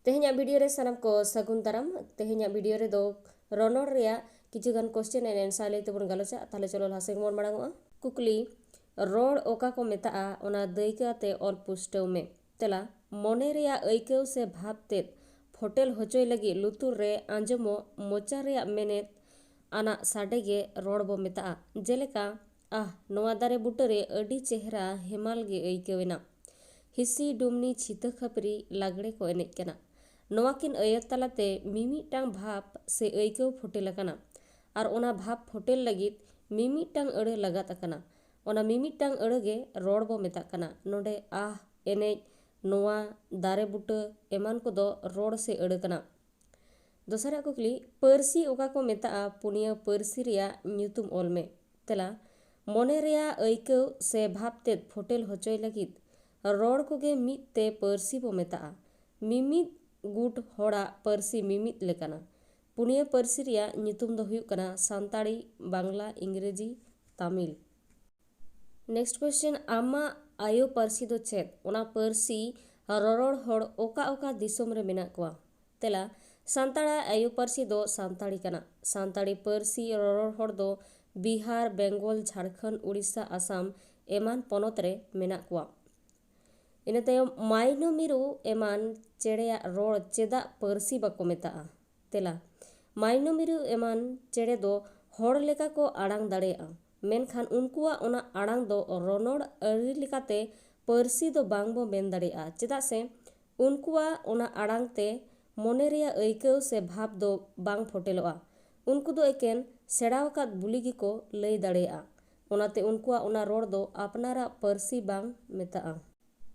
तेहेन्याग video रे सनम को सगुन दाराम तेहेन्याग वीडियो रे दो रनोड़ रेया किछुगान क्वेश्चन एंड आंसर लई तेबन गालोचा ताले चलो लासे मोर माड़ांगोआ कुकली रोड़ ओका को मेताआ ओना दायकाते ऑल पुस्टव में तेला मने रेया अइकव से भाबतेत फोटेल होचोय लगी लुतुर रे आंजमो मोचा रेया मेनेत आना साडेगे रोड़ बो मेताआ जेलेका नोआ दारे बुटरे अडी चेहरा हेमाल गे अइकवेना हिसी डुमनी छिता खपरी लागड़े को एनेज कना नोवाकिन अयत तालाते मिमिटांग भाप से अइकव फोटेल अकना आर ओना भाप फोटेल लगित मिमिटांग अड़े लगात अकना ओना मिमिटांग अड़गे रोड़ बो मेता कना नोडे एनेज नोआ दारे बुटा एमान को दो रोड़ से अड़ कना दोसरा कुकली पर्सी ओका को मेता पुनिया पर्सी रिया न्यूतुम ऑल में तेला मने रिया अइकव से भापतेत फोटेल होचोय लगित रोड़ कोगे मित ते पर्सी बो मेता मिमित गुट होड़ा पर्सी मिमित लेकाना पुनिया पर्सी रिया न्यूतुम दो हुयुक कना सांताड़ी बांग्ला इंग्रेजी तमिल नेक्स्ट क्वेश्चन आमा आयो पर्सी दो चेत ओना पर्सी ररोड़ होड़ ओका ओका दिसोम रे मेना कोआ तेला सांताड़ा आयो पर्सी दो सांताड़ी कना सांताड़ी पर्सी ररोड़ होड़ दो बिहार बेंगल झारखंड उड़ीसा आसाम एमान पोनोत रे मेना कोआ इन तायम माइनो मिरु एमान चेड़ेया रोड़ चेदा पर्सी बाको मेता तेला माइनो मिरु एमान चेड़े दो होड़ लेका को आड़ांग दाड़ेया मेनखान उनकुआ ओना आड़ांग दो रनोड़ अड़ी लेकाते पर्सी दो बांगबो मेन दाड़ेया चेदा से उनकुआ ओना आड़ांग ते मने रेया अइकव से भाप दो बांग फोटेलोआ उनको दो एकेन सेड़ावकात बुलिगी को लई दाड़ेया ओनाते उनकुआ ओना रोड़ दो अपनारा पर्सी बांग मेता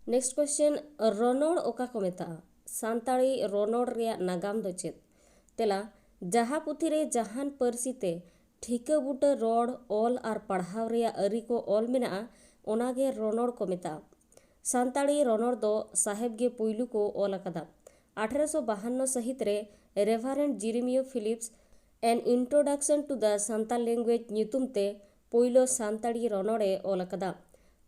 नेक्स्ट क्वेश्चन रनोड़ ओका को मेता सांताड़ी रनोड़ रेया नागाम दो चेत तेला जहा पुथी रे जहान पर्सी ते ठीका बुटा रोड़ ऑल आर पढ़ाव रेया अरी को ऑल मेना ओनागे रनोड़ को मेता सांताड़ी रनोड़ दो साहेब गे पुइलू को ऑल अकदा 1852 सहित रे reverend Jeremiah Phillips an introduction to the Santal language न्यूतुम ते पुइलो सांताड़ी रनोड़े ऑल अकदा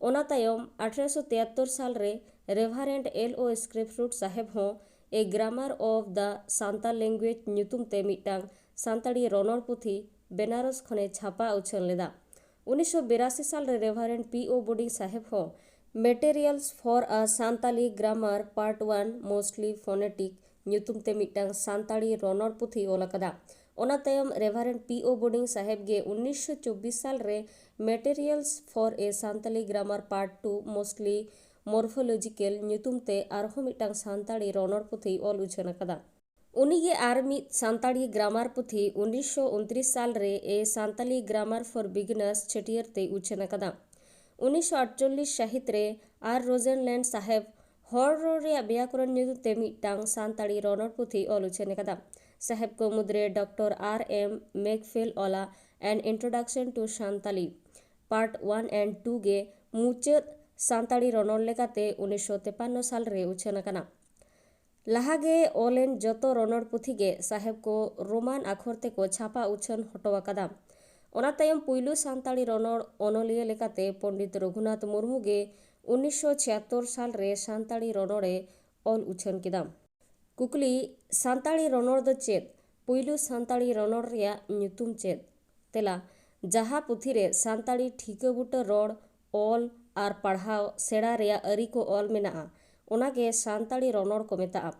ओना तायम 1873 साल रे रेवरेंड एल.ओ. स्क्रिप्टरूट साहेब हो ए grammar of the Santal language न्यूतुम ते मिटांग सांताड़ी रनोड़ पुथी बेनारस खने छापा उछल लेदा 1982 साल रे रेवरेंड पी.ओ. बोर्डिंग साहेब हो materials for a Santali grammar part 1 mostly phonetic न्यूतुम ते मिटांग सांताड़ी रनोड़ पुथी ओल अकदा ओना तायम रेवरेंड पी.ओ. बोर्डिंग साहेब गे 1924 साल रे materials for a Santali grammar part 2 mostly morphological न्यूतुम ते आरहो मिटांग सांताड़ी रनोड़ पुथी ऑल उछन अकदा उनीगे आर मिद सांताड़ी ग्रामर पुथी 1929 साल रे a Santali grammar for beginners छटियर ते उछन अकदा 1948 साहित रे आर रोजेनलैंड साहेब हॉर रे व्याकरण न्यूतुम ते मिटांग सांताड़ी रनोड़ पुथी ऑल उछन अकदा साहेब को मुद्रे डॉक्टर R.M. मैकफेल ओला and introduction to Santali part 1 and 2 गे मुचाद सांताड़ी रनोड़ लेकाते 1953 साल रे उछन अकना लाहागे ओलेन जतो रनोड़ पुथी गे साहेब को रोमान अक्षर ते को छापा उछन हटो अकदा ओना तायम पुइलु सांताड़ी रनोड़ ओनोलिया लेकाते पंडित रघुनाथ मुर्मू गे 1976 साल रे सांताड़ी रनोड़े ऑल उछन किदा कुकली सांताड़ी रनोड़ दो चेत पुइलु सांताड़ी रनोड़ रेया न्यूतुम चेत तेला जहा पुथी रे सांताड़ी ठीका बुटा रोड़ ऑल आर पढ़ाव सेड़ा रेया अरी को ऑल मेना ओनागे सांताड़ी रनोड़ को मेता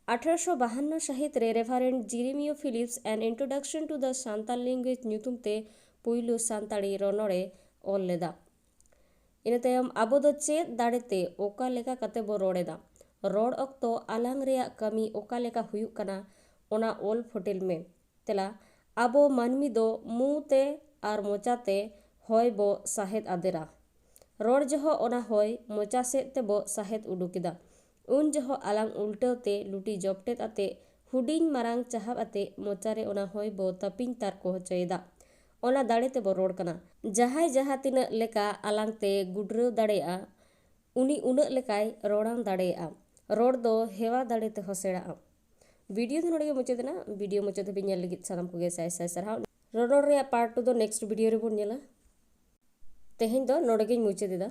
1852 सहित रे reverend Jeremiah Phillips an introduction to the Santal language न्यूतुम ते पुइलु सांताड़ी रनोड़े ऑल लेदा इन तायम आबो दो चेत दाड़ेते ओका लेका कते बो रोड़ेदा रोड़ अक्तो आलांग रेया कमी ओका लेका हुयुक कना ओना ऑल फोटेल में तेला आबो मानमी दो मुँह ते आर मोचा ते होय बो साहेद आदेरा रोड़ जहो ओना होय मोचा सेत ते बो साहेद उडुकिदा उन जहो आलांग उल्टो ते लुटी जपटेत आते हुडिंग मारांग चाहब आते मोचारे ओना होय बो तपिंग तार को होचेदा ओना दाड़े ते बो रोड़ कना जहाय जहा तिना लेका आलांग ते गुडरेव दाड़ेया उनी उना लेकाय रोड़ांग दाड़ेया रोड़ दो हेवा दाड़े ते होसेड़ा वीडियो तो नोड़े मुचादेना वीडियो मुचाद भी नेल लगित सानाम को गे साय साय सरहाव रनोड़ रे पार्ट 2 दो नेक्स्ट वीडियो रे बोन नेला तेहेन दो नोड़े गे मुचादेदा।